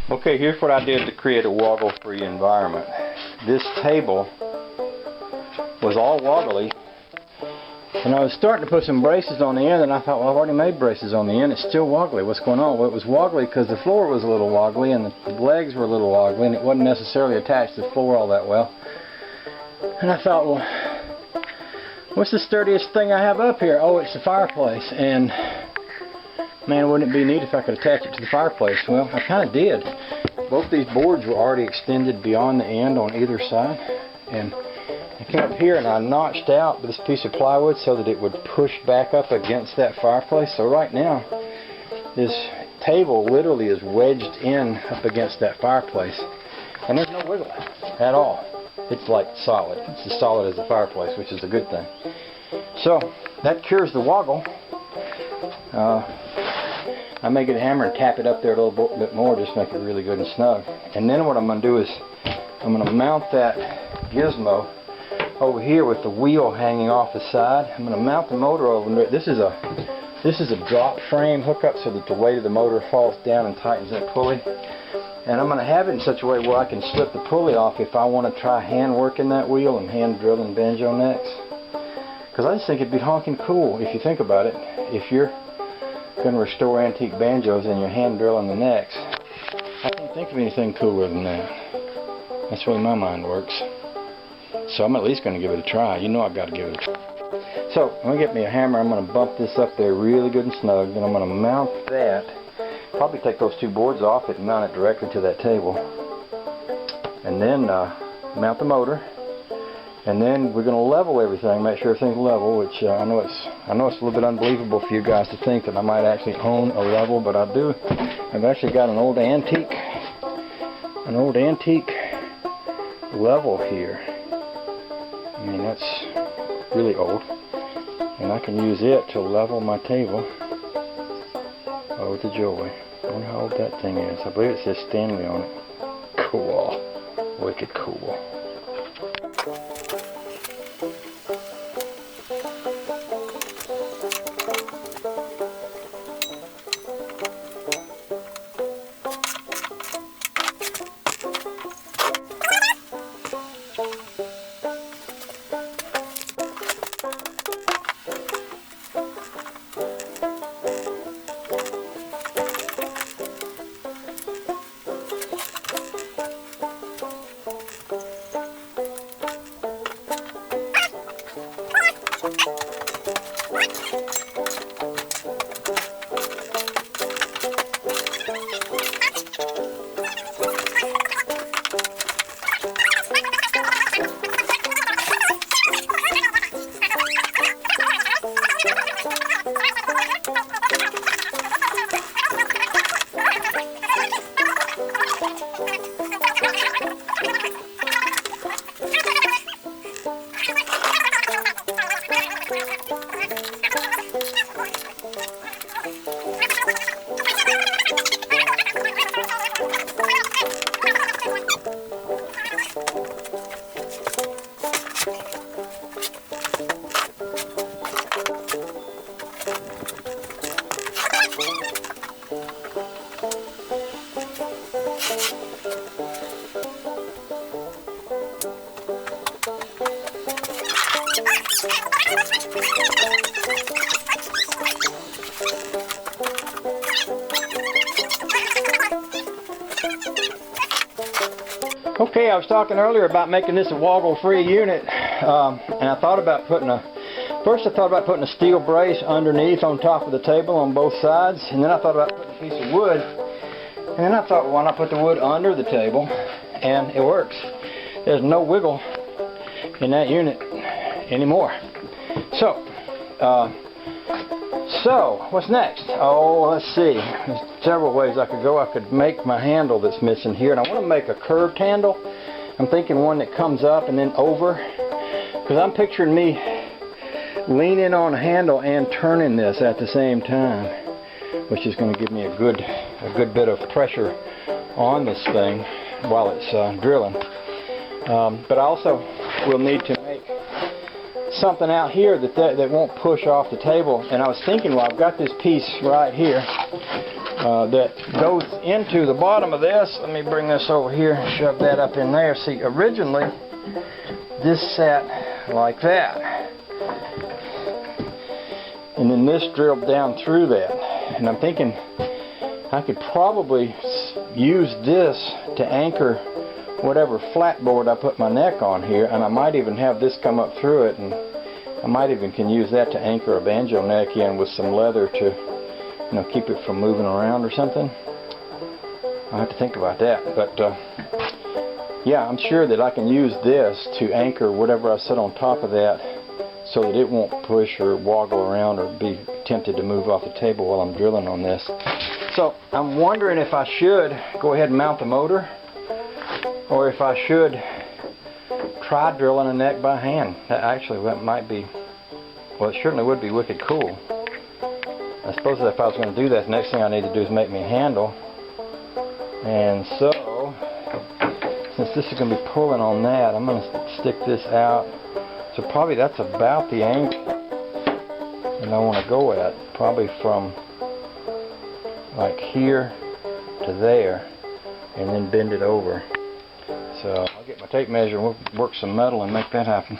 Okay, here's what I did to create a woggle-free environment. This table was all woggly, and I was starting to put some braces on the end, and I thought, well, I've already made braces on the end. It's still woggly. What's going on? Well, it was woggly because the floor was a little woggly, and the legs were a little woggly, and it wasn't necessarily attached to the floor all that well. And I thought, well, what's the sturdiest thing I have up here? Oh, it's the fireplace. And man, wouldn't it be neat if I could attach it to the fireplace? Well, I kind of did. Both these boards were already extended beyond the end on either side. And I came up here and I notched out this piece of plywood so that it would push back up against that fireplace. So right now, this table literally is wedged in up against that fireplace. And there's no wiggle at all. It's like solid. It's as solid as the fireplace, which is a good thing. So that cures the woggle. I may get a hammer and tap it up there a little bit more, just make it really good and snug. And then what I'm going to do is I'm going to mount that gizmo over here with the wheel hanging off the side. I'm going to mount the motor over it. This is a drop frame hookup so that the weight of the motor falls down and tightens that pulley. And I'm going to have it in such a way where I can slip the pulley off if I want to try hand working that wheel and hand drilling banjo necks. Because I just think it'd be honking cool if you think about it. If you're going to restore antique banjos and you're hand drilling the necks, I can't think of anything cooler than that. That's the way my mind works. So I'm at least going to give it a try. You know I've got to give it a try. So I'm going to get me a hammer. I'm going to bump this up there really good and snug. Then I'm going to mount that. Probably take those two boards off it and mount it directly to that table. And then mount the motor. And then we're going to level everything, make sure everything's level, which I know it's a little bit unbelievable for you guys to think that I might actually own a level, but I do. I've actually got an old antique level here. I mean, that's really old. And I can use it to level my table. Oh, the joy. I wonder how old that thing is. I believe it says Stanley on it. Cool. Wicked cool. Okay, I was talking earlier about making this a woggle-free unit, and I thought about putting a steel brace underneath on top of the table on both sides, and then I thought about putting a piece of wood, and then I thought, well, why not put the wood under the table? And it works. There's no wiggle in that unit anymore. So what's next? Oh, let's see. There's several ways I could go. I could make my handle that's missing here, and I want to make a curved handle. I'm thinking one that comes up and then over, because I'm picturing me leaning on a handle and turning this at the same time, which is going to give me a good bit of pressure on this thing while it's drilling. But I also will need to make something out here that won't push off the table. And I was thinking, well, I've got this piece right here. that goes into the bottom of this. Let me bring this over here, shove that up in there. See, originally this sat like that, and then this drilled down through that, and I'm thinking I could probably use this to anchor whatever flat board I put my neck on here, and I might even have this come up through it, and I might even can use that to anchor a banjo neck in with some leather to, you know, keep it from moving around or something. I'll have to think about that, but yeah, I'm sure that I can use this to anchor whatever I set on top of that so that it won't push or woggle around or be tempted to move off the table while I'm drilling on this. So I'm wondering if I should go ahead and mount the motor, or if I should try drilling a neck by hand. Actually, that might be, well, it certainly would be wicked cool. I suppose that if I was going to do that, the next thing I need to do is make me a handle. And so, since this is going to be pulling on that, I'm going to stick this out. So probably that's about the angle that I want to go at. Probably from like here to there, and then bend it over. So I'll get my tape measure and we'll work some metal and make that happen.